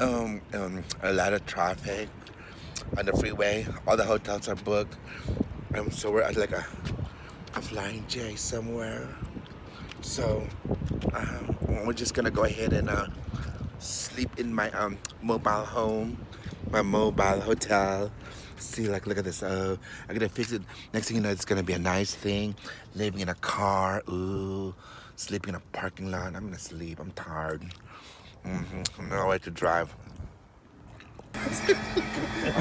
A lot of traffic on the freeway. All the hotels are booked. So we're at like a flying J somewhere. So we're just gonna go ahead and sleep in my mobile home, my mobile hotel. See, like, look at this. I'm gonna fix it. Next thing you know, it's gonna be a nice thing. Living in a car. Ooh, sleeping in a parking lot. I'm gonna sleep. I'm tired. No way to drive. I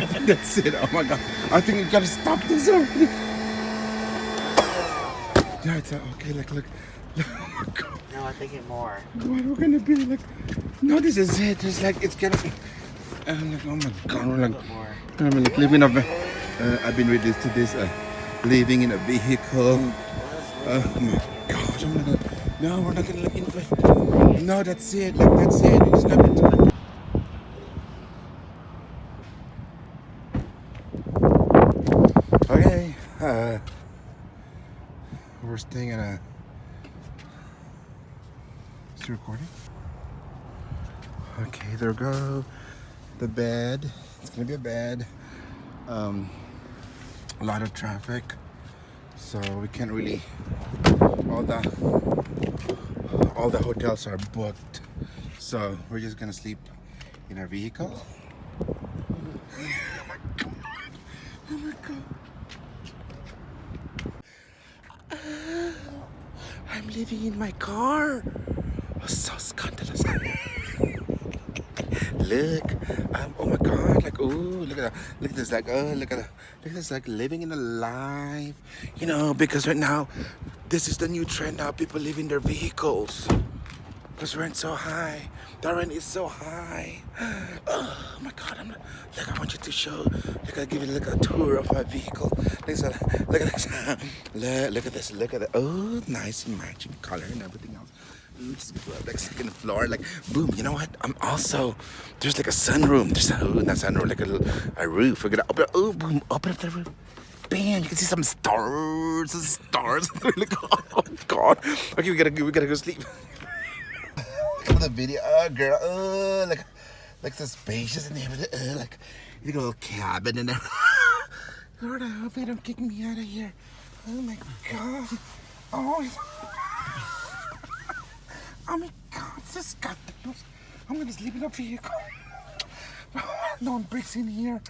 think that's it. Oh my god. I think you gotta stop this already. Yeah, it's okay. Like, look. Oh my god. No, I think it more. What we're gonna be like? No, this is it. It's like it's gonna be. Like, oh my god, we're like, I'm like living up. I've been reduced to this. Living in a vehicle. Oh my gosh, I'm not gonna. No, we're not gonna look into it. No, that's it. Like that's it. It's not into it. Okay. We're staying at a. Is it recording? Okay, there we go. The bed. It's gonna be a bed. A lot of traffic, so we can't really. All the hotels are booked, so we're just gonna sleep in our vehicle. Oh my god! Oh my god! I'm living in my car. Oh, so scandalous. Look, oh my god, like, ooh, look at this, like, look at this, like, living in a life, you know, because right now, this is the new trend now, people live in their vehicles, because rent's so high, the rent is so high. Oh my god, like, I want you to show, like, I'll give you, like, a tour of my vehicle. Look at this, look at this, look at that, oh, nice and matching color and everything else. Just go up, like, second floor, like, boom. You know what? I'm also, there's like a sunroom. There's not sunroom, like a roof. We're gonna open. Oh, boom! Open up the roof. Bam! You can see some stars. Some stars. Like, oh god. Okay, we gotta go sleep. Look at the video. Oh, girl. Oh, like so spacious and everything. Like, you got a little cabin in there. Lord, I hope they don't kick me out of here. Oh my god. Oh. Oh my god, it's disgusting. I'm gonna sleep in a vehicle. No one breaks in here.